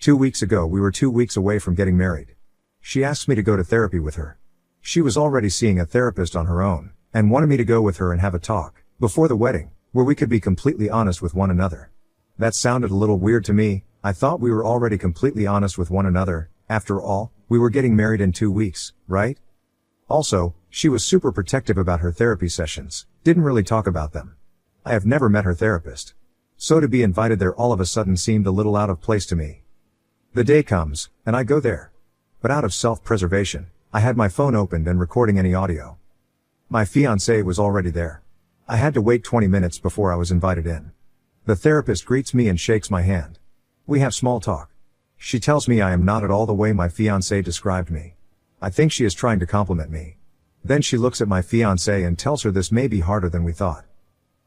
2 weeks ago we were 2 weeks away from getting married. She asked me to go to therapy with her. She was already seeing a therapist on her own, and wanted me to go with her and have a talk, before the wedding, where we could be completely honest with one another. That sounded a little weird to me. I thought we were already completely honest with one another. After all, we were getting married in 2 weeks, right? Also, she was super protective about her therapy sessions, didn't really talk about them. I have never met her therapist. So to be invited there all of a sudden seemed a little out of place to me. The day comes, and I go there. But out of self-preservation, I had my phone opened and recording any audio. My fiancé was already there. I had to wait 20 minutes before I was invited in. The therapist greets me and shakes my hand. We have small talk. She tells me I am not at all the way my fiancé described me. I think she is trying to compliment me. Then she looks at my fiancé and tells her this may be harder than we thought.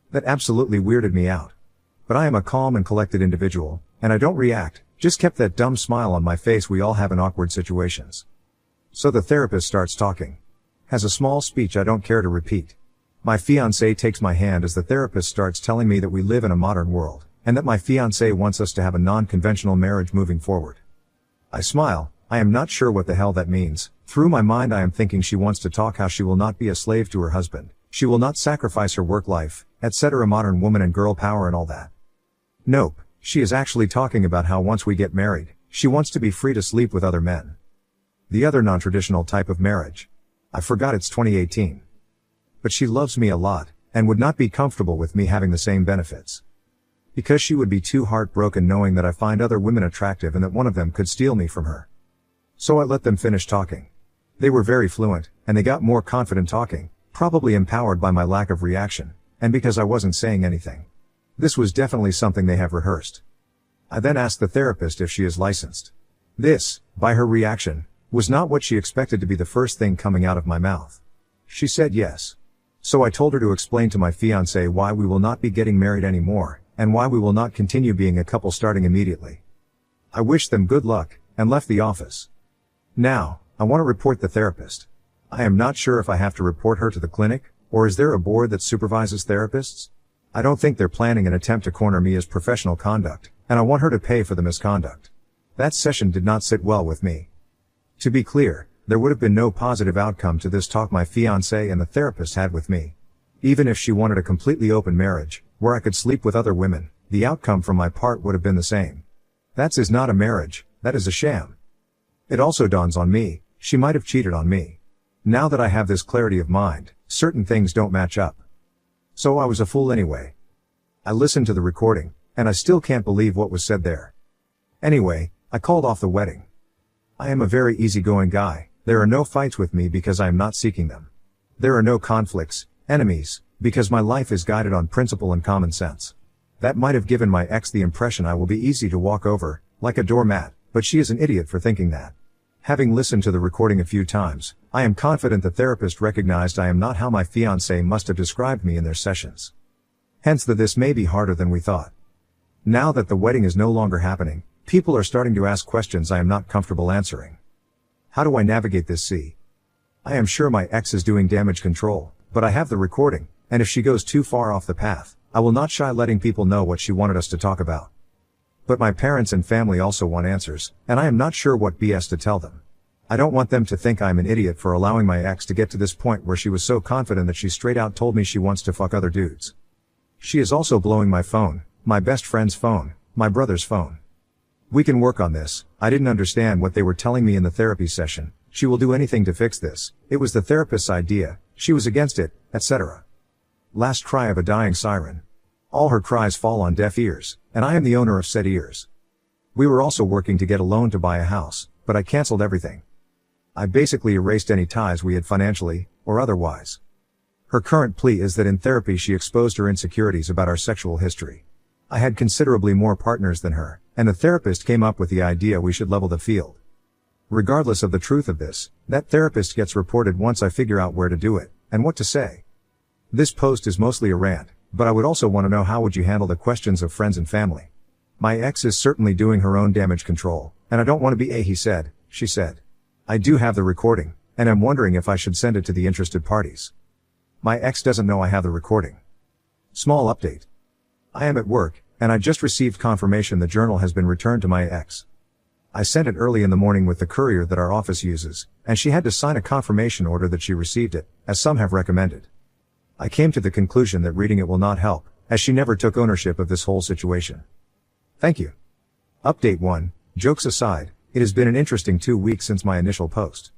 That absolutely weirded me out. But I am a calm and collected individual, and I don't react, just kept that dumb smile on my face we all have in awkward situations. So the therapist starts talking. Has a small speech I don't care to repeat. My fiancé takes my hand as the therapist starts telling me that we live in a modern world, and that my fiancé wants us to have a non-conventional marriage moving forward. I smile. I am not sure what the hell that means. Through my mind I am thinking she wants to talk how she will not be a slave to her husband, she will not sacrifice her work life, etc. modern woman and girl power and all that. Nope, she is actually talking about how once we get married, she wants to be free to sleep with other men. The other non-traditional type of marriage. I forgot it's 2018. But she loves me a lot, and would not be comfortable with me having the same benefits. Because she would be too heartbroken knowing that I find other women attractive and that one of them could steal me from her. So I let them finish talking. They were very fluent, and they got more confident talking, probably empowered by my lack of reaction, and because I wasn't saying anything. This was definitely something they have rehearsed. I then asked the therapist if she is licensed. This, by her reaction, was not what she expected to be the first thing coming out of my mouth. She said yes. So I told her to explain to my fiancé why we will not be getting married anymore, and why we will not continue being a couple starting immediately. I wished them good luck, and left the office. Now, I want to report the therapist. I am not sure if I have to report her to the clinic, or is there a board that supervises therapists? I don't think they're planning an attempt to corner me as professional conduct, and I want her to pay for the misconduct. That session did not sit well with me. To be clear, there would have been no positive outcome to this talk my fiancé and the therapist had with me. Even if she wanted a completely open marriage, where I could sleep with other women, the outcome from my part would have been the same. That is not a marriage, that is a sham. It also dawns on me, she might have cheated on me. Now that I have this clarity of mind, certain things don't match up. So I was a fool anyway. I listened to the recording, and I still can't believe what was said there. Anyway, I called off the wedding. I am a very easygoing guy. There are no fights with me because I am not seeking them. There are no conflicts, enemies, because my life is guided on principle and common sense. That might have given my ex the impression I will be easy to walk over, like a doormat, but she is an idiot for thinking that. Having listened to the recording a few times, I am confident the therapist recognized I am not how my fiancé must have described me in their sessions. Hence this may be harder than we thought. Now that the wedding is no longer happening, people are starting to ask questions I am not comfortable answering. How do I navigate this sea? I am sure my ex is doing damage control, but I have the recording, and if she goes too far off the path, I will not shy letting people know what she wanted us to talk about. But my parents and family also want answers, and I am not sure what BS to tell them. I don't want them to think I'm an idiot for allowing my ex to get to this point where she was so confident that she straight out told me she wants to fuck other dudes. She is also blowing my phone, my best friend's phone, my brother's phone. We can work on this. I didn't understand what they were telling me in the therapy session. She will do anything to fix this. It was the therapist's idea. She was against it, etc. Last cry of a dying siren. All her cries fall on deaf ears, and I am the owner of said ears. We were also working to get a loan to buy a house, but I canceled everything. I basically erased any ties we had financially, or otherwise. Her current plea is that in therapy she exposed her insecurities about our sexual history. I had considerably more partners than her, and the therapist came up with the idea we should level the field. Regardless of the truth of this, that therapist gets reported once I figure out where to do it, and what to say. This post is mostly a rant, but I would also want to know how would you handle the questions of friends and family. My ex is certainly doing her own damage control, and I don't want to be a he said, she said. I do have the recording, and I'm wondering if I should send it to the interested parties. My ex doesn't know I have the recording. Small update. I am at work, and I just received confirmation the journal has been returned to my ex. I sent it early in the morning with the courier that our office uses, and she had to sign a confirmation order that she received it, as some have recommended. I came to the conclusion that reading it will not help, as she never took ownership of this whole situation. Thank you. Update 1. Jokes aside, it has been an interesting 2 weeks since my initial post.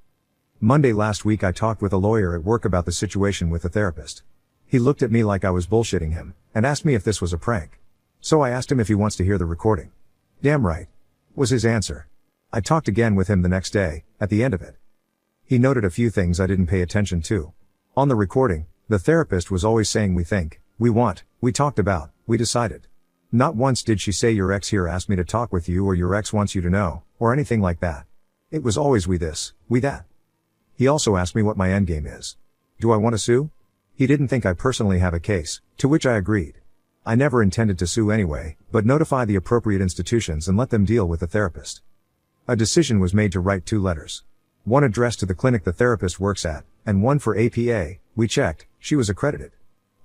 Monday last week I talked with a lawyer at work about the situation with the therapist. He looked at me like I was bullshitting him, and asked me if this was a prank. So I asked him if he wants to hear the recording. Damn right, was his answer. I talked again with him the next day, at the end of it. He noted a few things I didn't pay attention to. On the recording, the therapist was always saying we think, we want, we talked about, we decided. Not once did she say your ex here asked me to talk with you or your ex wants you to know, or anything like that. It was always we this, we that. He also asked me what my endgame is. Do I want to sue? He didn't think I personally have a case, to which I agreed. I never intended to sue anyway, but notify the appropriate institutions and let them deal with the therapist. A decision was made to write 2 letters. One addressed to the clinic the therapist works at, and one for APA. We checked, she was accredited.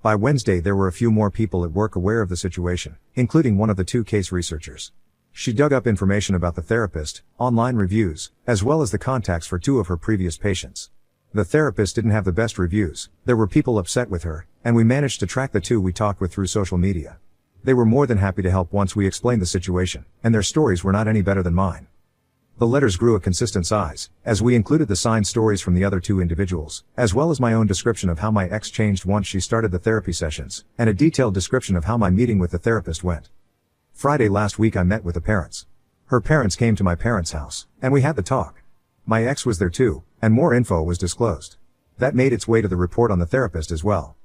By Wednesday there were a few more people at work aware of the situation, including one of the 2 case researchers. She dug up information about the therapist, online reviews, as well as the contacts for 2 of her previous patients. The therapist didn't have the best reviews, there were people upset with her, and we managed to track the 2 we talked with through social media. They were more than happy to help once we explained the situation, and their stories were not any better than mine. The letters grew a consistent size, as we included the signed stories from the other 2 individuals, as well as my own description of how my ex changed once she started the therapy sessions, and a detailed description of how my meeting with the therapist went. Friday last week I met with the parents. Her parents came to my parents' house, and we had the talk. My ex was there too, and more info was disclosed. That made its way to the report on the therapist as well.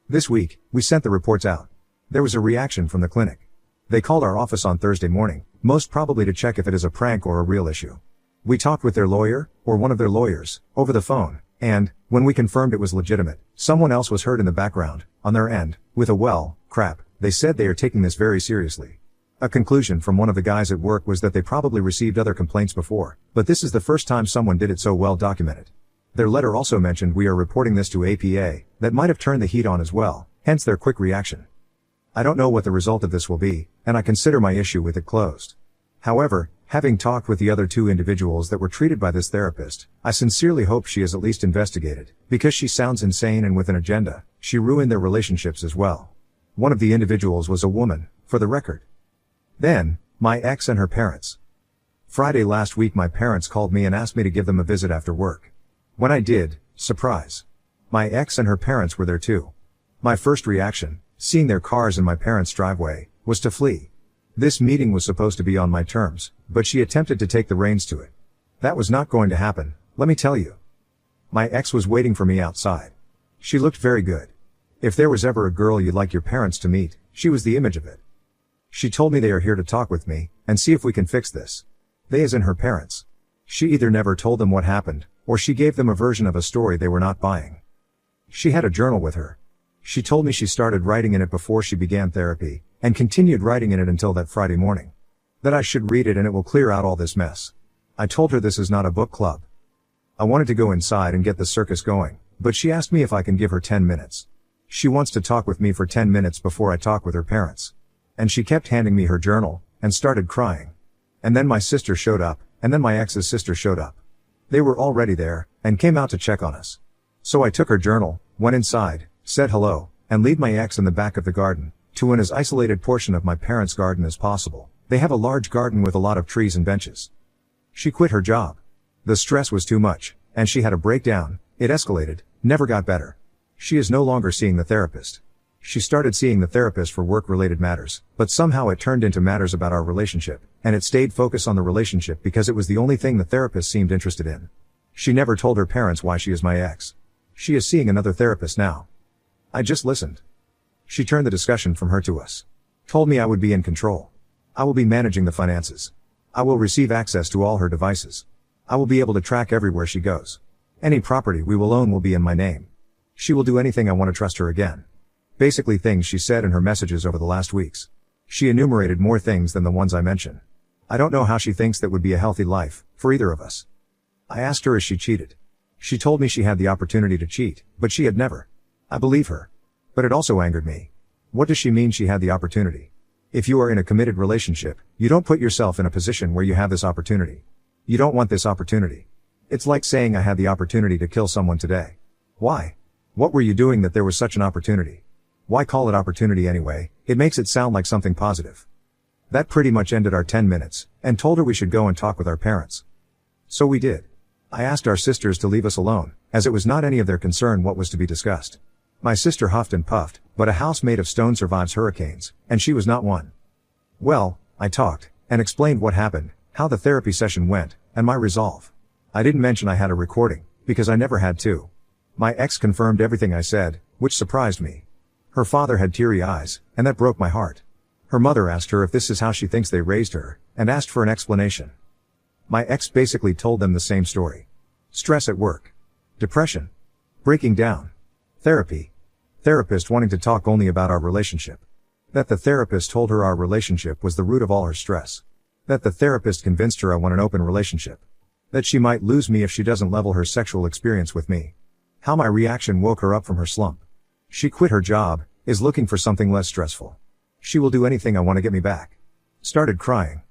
This week, we sent the reports out. There was a reaction from the clinic. They called our office on Thursday morning, most probably to check if it is a prank or a real issue. We talked with their lawyer, or one of their lawyers, over the phone, and, when we confirmed it was legitimate, someone else was heard in the background, on their end, with a well, crap, they said they are taking this very seriously. A conclusion from one of the guys at work was that they probably received other complaints before, but this is the first time someone did it so well documented. Their letter also mentioned we are reporting this to APA, that might have turned the heat on as well, hence their quick reaction. I don't know what the result of this will be, and I consider my issue with it closed. However, having talked with the other 2 individuals that were treated by this therapist, I sincerely hope she is at least investigated, because she sounds insane and with an agenda. She ruined their relationships as well. One of the individuals was a woman, for the record. Then, my ex and her parents. Friday last week my parents called me and asked me to give them a visit after work. When I did, surprise. My ex and her parents were there too. My first reaction, seeing their cars in my parents' driveway, was to flee. This meeting was supposed to be on my terms, but she attempted to take the reins to it. That was not going to happen, let me tell you. My ex was waiting for me outside. She looked very good. If there was ever a girl you'd like your parents to meet, she was the image of it. She told me they are here to talk with me, and see if we can fix this. They as in her parents. She either never told them what happened, or she gave them a version of a story they were not buying. She had a journal with her. She told me she started writing in it before she began therapy, and continued writing in it until that Friday morning. That I should read it and it will clear out all this mess. I told her this is not a book club. I wanted to go inside and get the circus going, but she asked me if I can give her 10 minutes. She wants to talk with me for 10 minutes before I talk with her parents. And she kept handing me her journal, and started crying. And then my sister showed up, and then my ex's sister showed up. They were already there, and came out to check on us. So I took her journal, went inside, said hello, and lead my ex in the back of the garden, to an as isolated portion of my parents' garden as possible. They have a large garden with a lot of trees and benches. She quit her job. The stress was too much, and she had a breakdown. It escalated, never got better. She is no longer seeing the therapist. She started seeing the therapist for work-related matters, but somehow it turned into matters about our relationship, and it stayed focused on the relationship because it was the only thing the therapist seemed interested in. She never told her parents why she is my ex. She is seeing another therapist now. I just listened. She turned the discussion from her to us. Told me I would be in control. I will be managing the finances. I will receive access to all her devices. I will be able to track everywhere she goes. Any property we will own will be in my name. She will do anything I want to trust her again. Basically things she said in her messages over the last weeks. She enumerated more things than the ones I mention. I don't know how she thinks that would be a healthy life, for either of us. I asked her if she cheated. She told me she had the opportunity to cheat, but she had never. I believe her. But it also angered me. What does she mean she had the opportunity? If you are in a committed relationship, you don't put yourself in a position where you have this opportunity. You don't want this opportunity. It's like saying I had the opportunity to kill someone today. Why? What were you doing that there was such an opportunity? Why call it opportunity anyway? It makes it sound like something positive. That pretty much ended our 10 minutes, and told her we should go and talk with our parents. So we did. I asked our sisters to leave us alone, as it was not any of their concern what was to be discussed. My sister huffed and puffed, but a house made of stone survives hurricanes, and she was not one. Well, I talked, and explained what happened, how the therapy session went, and my resolve. I didn't mention I had a recording, because I never had to. My ex confirmed everything I said, which surprised me. Her father had teary eyes, and that broke my heart. Her mother asked her if this is how she thinks they raised her, and asked for an explanation. My ex basically told them the same story. Stress at work. Depression. Breaking down. Therapy. Therapist wanting to talk only about our relationship. That the therapist told her our relationship was the root of all her stress. That the therapist convinced her I want an open relationship. That she might lose me if she doesn't level her sexual experience with me. How my reaction woke her up from her slump. She quit her job, is looking for something less stressful. She will do anything I want to get me back. Started crying.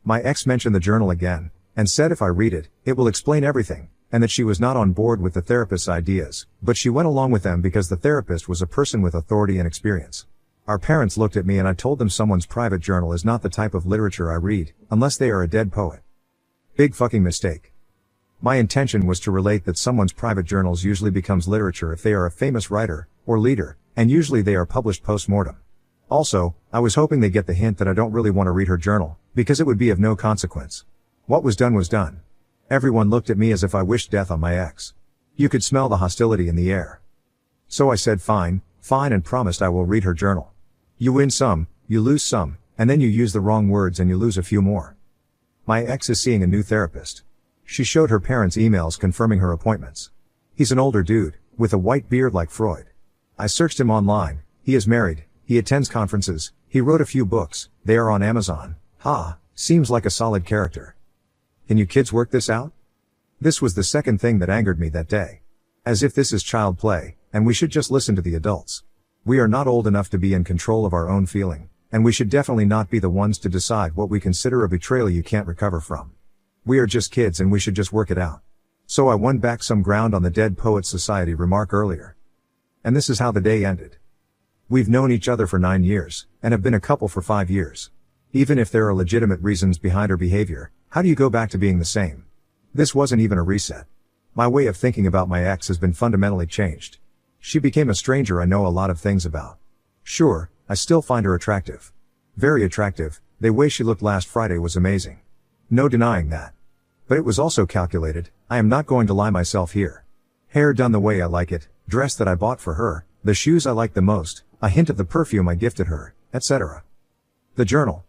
My ex mentioned the journal again, and said if I read it, it will explain everything, and that she was not on board with the therapist's ideas, but she went along with them because the therapist was a person with authority and experience. Our parents looked at me and I told them someone's private journal is not the type of literature I read, unless they are a dead poet. Big fucking mistake. My intention was to relate that someone's private journals usually becomes literature if they are a famous writer, or leader, and usually they are published post-mortem. Also, I was hoping they get the hint that I don't really want to read her journal, because it would be of no consequence. What was done was done. Everyone looked at me as if I wished death on my ex. You could smell the hostility in the air. So I said fine, and promised I will read her journal. You win some, you lose some, and then you use the wrong words and you lose a few more. My ex is seeing a new therapist. She showed her parents emails confirming her appointments. He's an older dude, with a white beard like Freud. I searched him online. He is married, he attends conferences, he wrote a few books, they are on Amazon. Seems like a solid character. Can you kids work this out? This was the second thing that angered me that day. As if this is child play, and we should just listen to the adults. We are not old enough to be in control of our own feeling, and we should definitely not be the ones to decide what we consider a betrayal you can't recover from. We are just kids and we should just work it out. So I won back some ground on the Dead Poets Society remark earlier. And this is how the day ended. We've known each other for 9 years, and have been a couple for 5 years. Even if there are legitimate reasons behind her behavior, how do you go back to being the same? This wasn't even a reset. My way of thinking about my ex has been fundamentally changed. She became a stranger I know a lot of things about. Sure, I still find her attractive. Very attractive, the way she looked last Friday was amazing. No denying that. But it was also calculated, I am not going to lie myself here. Hair done the way I like it, dress that I bought for her, the shoes I like the most, a hint of the perfume I gifted her, etc. The journal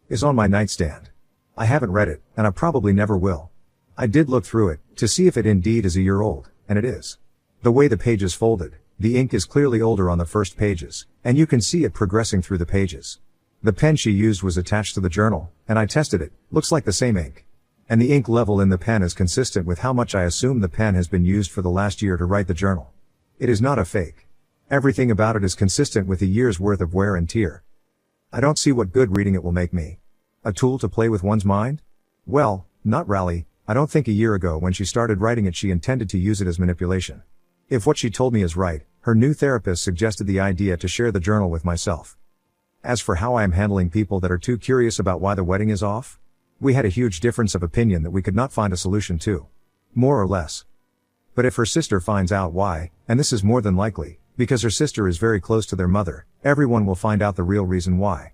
is on my nightstand. I haven't read it, and I probably never will. I did look through it, to see if it indeed is a year old, and it is. The way the pages folded, the ink is clearly older on the first pages, and you can see it progressing through the pages. The pen she used was attached to the journal, and I tested it, looks like the same ink. And the ink level in the pen is consistent with how much I assume the pen has been used for the last year to write the journal. It is not a fake. Everything about it is consistent with a year's worth of wear and tear. I don't see what good reading it will make me. A tool to play with one's mind? Well, not really. I don't think a year ago when she started writing it she intended to use it as manipulation. If what she told me is right, her new therapist suggested the idea to share the journal with myself. As for how I am handling people that are too curious about why the wedding is off, we had a huge difference of opinion that we could not find a solution to. More or less. But if her sister finds out why, and this is more than likely, because her sister is very close to their mother, everyone will find out the real reason why.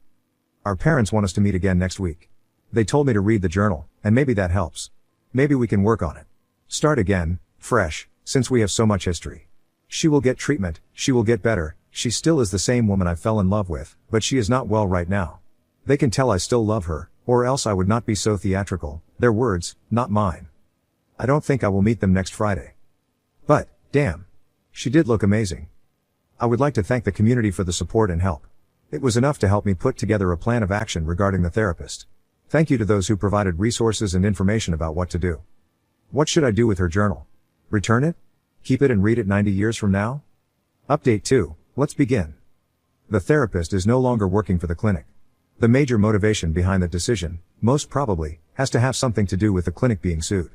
Our parents want us to meet again next week. They told me to read the journal, and maybe that helps. Maybe we can work on it. Start again, fresh, since we have so much history. She will get treatment, she will get better, she still is the same woman I fell in love with, but she is not well right now. They can tell I still love her, or else I would not be so theatrical, their words, not mine. I don't think I will meet them next Friday. But, damn. She did look amazing. I would like to thank the community for the support and help. It was enough to help me put together a plan of action regarding the therapist. Thank you to those who provided resources and information about what to do. What should I do with her journal? Return it? Keep it and read it 90 years from now? Update 2, let's begin. The therapist is no longer working for the clinic. The major motivation behind that decision, most probably, has to have something to do with the clinic being sued.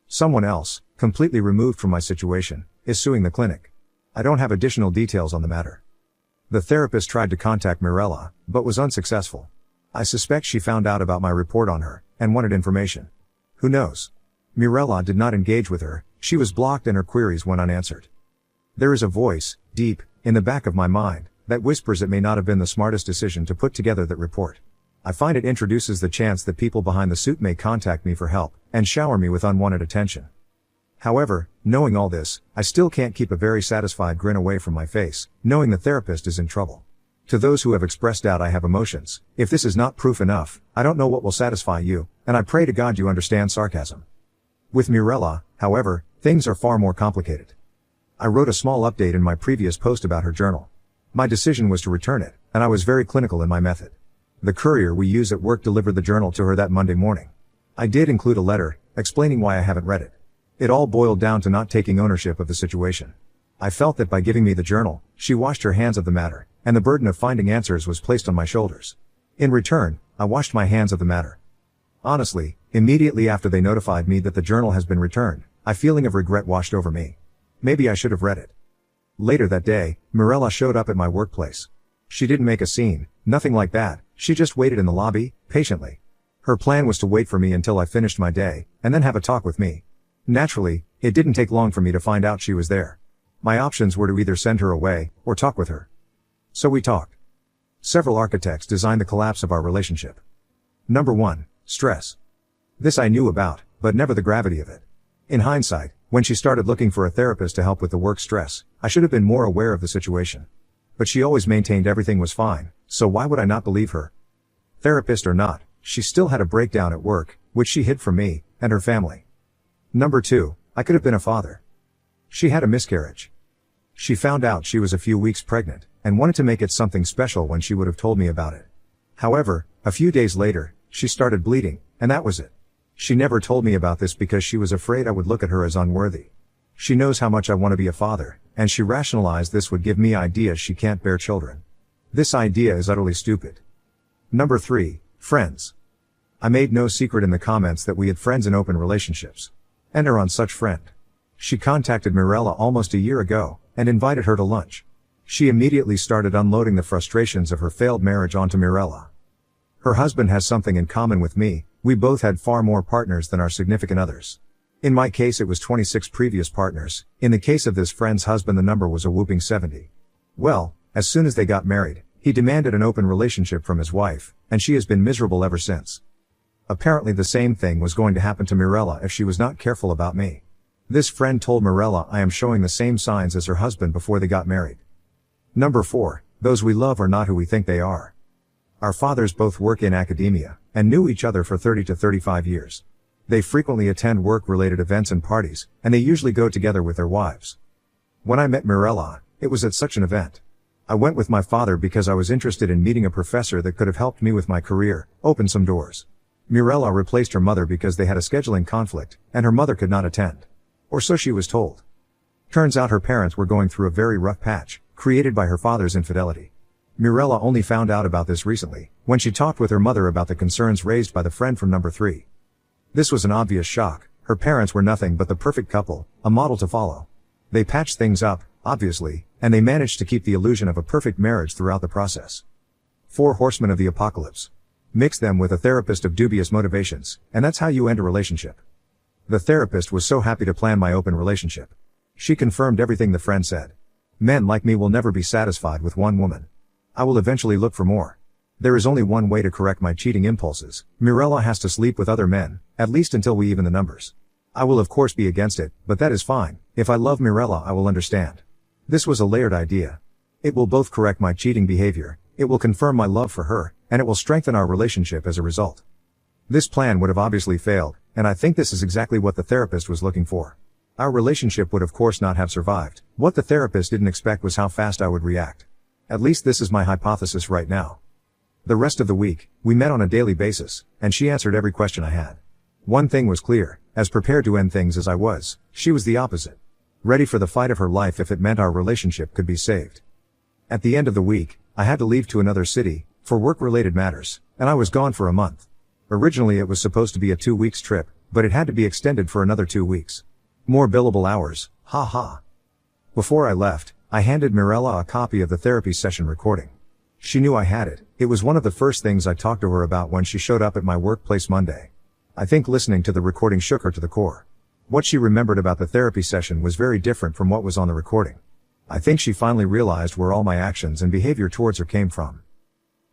Someone else, completely removed from my situation, is suing the clinic. I don't have additional details on the matter. The therapist tried to contact Mirella, but was unsuccessful. I suspect she found out about my report on her, and wanted information. Who knows? Mirella did not engage with her, she was blocked and her queries went unanswered. There is a voice, deep, in the back of my mind, that whispers it may not have been the smartest decision to put together that report. I find it introduces the chance that people behind the suit may contact me for help, and shower me with unwanted attention. However, knowing all this, I still can't keep a very satisfied grin away from my face, knowing the therapist is in trouble. To those who have expressed doubt I have emotions, if this is not proof enough, I don't know what will satisfy you, and I pray to God you understand sarcasm. With Mirella, however, things are far more complicated. I wrote a small update in my previous post about her journal. My decision was to return it, and I was very clinical in my method. The courier we use at work delivered the journal to her that Monday morning. I did include a letter, explaining why I haven't read it. It all boiled down to not taking ownership of the situation. I felt that by giving me the journal, she washed her hands of the matter, and the burden of finding answers was placed on my shoulders. In return, I washed my hands of the matter. Honestly, immediately after they notified me that the journal has been returned, a feeling of regret washed over me. Maybe I should have read it. Later that day, Mirella showed up at my workplace. She didn't make a scene, nothing like that, she just waited in the lobby, patiently. Her plan was to wait for me until I finished my day, and then have a talk with me. Naturally, it didn't take long for me to find out she was there. My options were to either send her away, or talk with her. So we talked. Several architects designed the collapse of our relationship. Number 1, stress. This I knew about, but never the gravity of it. In hindsight, when she started looking for a therapist to help with the work stress, I should have been more aware of the situation. But she always maintained everything was fine, so why would I not believe her? Therapist or not, she still had a breakdown at work, which she hid from me, and her family. Number 2, I could have been a father. She had a miscarriage. She found out she was a few weeks pregnant, and wanted to make it something special when she would have told me about it. However, a few days later, she started bleeding, and that was it. She never told me about this because she was afraid I would look at her as unworthy. She knows how much I want to be a father, and she rationalized this would give me ideas she can't bear children. This idea is utterly stupid. Number 3, friends. I made no secret in the comments that we had friends in open relationships. Enter on such friend. She contacted Mirella almost a year ago, and invited her to lunch. She immediately started unloading the frustrations of her failed marriage onto Mirella. Her husband has something in common with me, we both had far more partners than our significant others. In my case it was 26 previous partners, in the case of this friend's husband the number was a whooping 70. Well, as soon as they got married, he demanded an open relationship from his wife, and she has been miserable ever since. Apparently the same thing was going to happen to Mirella if she was not careful about me. This friend told Mirella I am showing the same signs as her husband before they got married. Number 4, those we love are not who we think they are. Our fathers both work in academia, and knew each other for 30 to 35 years. They frequently attend work-related events and parties, and they usually go together with their wives. When I met Mirella, it was at such an event. I went with my father because I was interested in meeting a professor that could have helped me with my career, opened some doors. Mirella replaced her mother because they had a scheduling conflict, and her mother could not attend. Or so she was told. Turns out her parents were going through a very rough patch, created by her father's infidelity. Mirella only found out about this recently, when she talked with her mother about the concerns raised by the friend from number 3. This was an obvious shock. Her parents were nothing but the perfect couple, a model to follow. They patched things up, obviously, and they managed to keep the illusion of a perfect marriage throughout the process. 4 horsemen of the apocalypse. Mix them with a therapist of dubious motivations, and that's how you end a relationship. The therapist was so happy to plan my open relationship. She confirmed everything the friend said. Men like me will never be satisfied with one woman. I will eventually look for more. There is only one way to correct my cheating impulses. Mirella has to sleep with other men, at least until we even the numbers. I will of course be against it, but that is fine. If I love Mirella I will understand. This was a layered idea. It will both correct my cheating behavior, it will confirm my love for her, and it will strengthen our relationship as a result. This plan would have obviously failed, and I think this is exactly what the therapist was looking for. Our relationship would of course not have survived. What the therapist didn't expect was how fast I would react. At least this is my hypothesis right now. The rest of the week, we met on a daily basis, and she answered every question I had. One thing was clear, as prepared to end things as I was, she was the opposite. Ready for the fight of her life if it meant our relationship could be saved. At the end of the week, I had to leave to another city, for work-related matters, and I was gone for a month. Originally it was supposed to be a 2 weeks trip, but it had to be extended for another 2 weeks. More billable hours, ha ha. Before I left, I handed Mirella a copy of the therapy session recording. She knew I had it. It was one of the first things I talked to her about when she showed up at my workplace Monday. I think listening to the recording shook her to the core. What she remembered about the therapy session was very different from what was on the recording. I think she finally realized where all my actions and behavior towards her came from.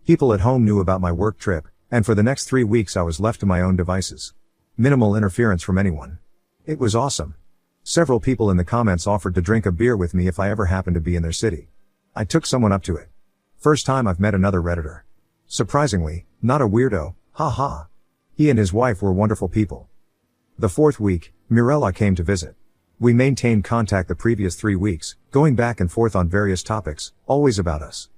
People at home knew about my work trip, and for the next 3 weeks I was left to my own devices. Minimal interference from anyone. It was awesome. Several people in the comments offered to drink a beer with me if I ever happened to be in their city. I took someone up to it. First time I've met another Redditor. Surprisingly, not a weirdo, haha. He and his wife were wonderful people. The 4th week, Mirella came to visit. We maintained contact the previous 3 weeks, going back and forth on various topics, always about us.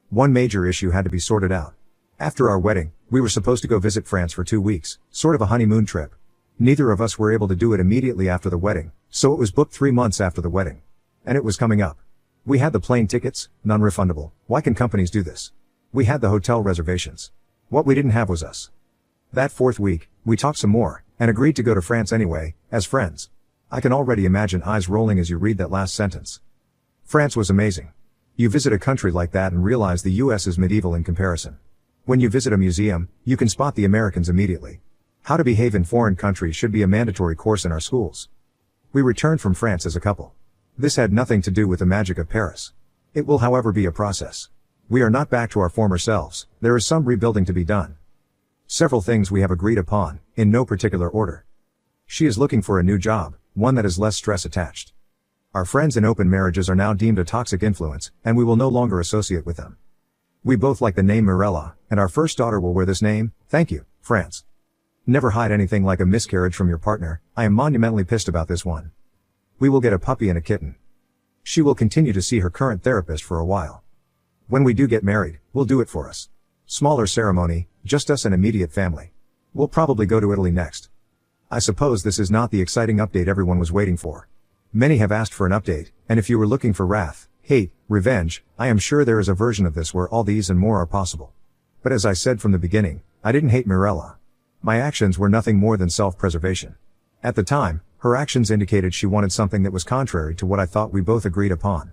One major issue had to be sorted out. After our wedding, we were supposed to go visit France for 2 weeks, sort of a honeymoon trip. Neither of us were able to do it immediately after the wedding, so it was booked 3 months after the wedding. And it was coming up. We had the plane tickets, non-refundable. Why can companies do this? We had the hotel reservations. What we didn't have was us. That 4th week, we talked some more, and agreed to go to France anyway, as friends. I can already imagine eyes rolling as you read that last sentence. France was amazing. You visit a country like that and realize the US is medieval in comparison. When you visit a museum, you can spot the Americans immediately. How to behave in foreign countries should be a mandatory course in our schools. We returned from France as a couple. This had nothing to do with the magic of Paris. It will however be a process. We are not back to our former selves, there is some rebuilding to be done. Several things we have agreed upon, in no particular order. She is looking for a new job, one that is less stress attached. Our friends in open marriages are now deemed a toxic influence, and we will no longer associate with them. We both like the name Mirella, and our first daughter will wear this name, thank you, France. Never hide anything like a miscarriage from your partner, I am monumentally pissed about this one. We will get a puppy and a kitten. She will continue to see her current therapist for a while. When we do get married, we'll do it for us. Smaller ceremony, just us and immediate family. We'll probably go to Italy next. I suppose this is not the exciting update everyone was waiting for. Many have asked for an update, and if you were looking for wrath, hate, revenge, I am sure there is a version of this where all these and more are possible. But as I said from the beginning, I didn't hate Mirella. My actions were nothing more than self-preservation. At the time, her actions indicated she wanted something that was contrary to what I thought we both agreed upon.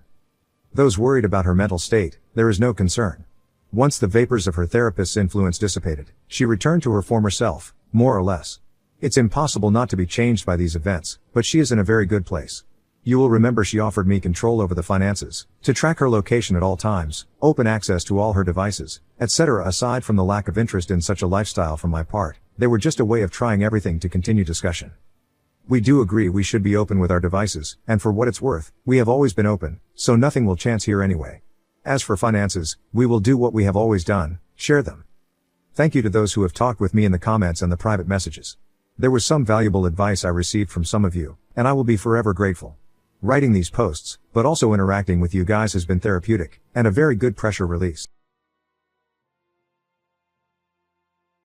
Those worried about her mental state, there is no concern. Once the vapors of her therapist's influence dissipated, she returned to her former self, more or less. It's impossible not to be changed by these events, but she is in a very good place. You will remember she offered me control over the finances, to track her location at all times, open access to all her devices, etc. Aside from the lack of interest in such a lifestyle from my part, they were just a way of trying everything to continue discussion. We do agree we should be open with our devices, and for what it's worth, we have always been open, so nothing will chance here anyway. As for finances, we will do what we have always done, share them. Thank you to those who have talked with me in the comments and the private messages. There was some valuable advice I received from some of you, and I will be forever grateful. Writing these posts, but also interacting with you guys has been therapeutic, and a very good pressure release.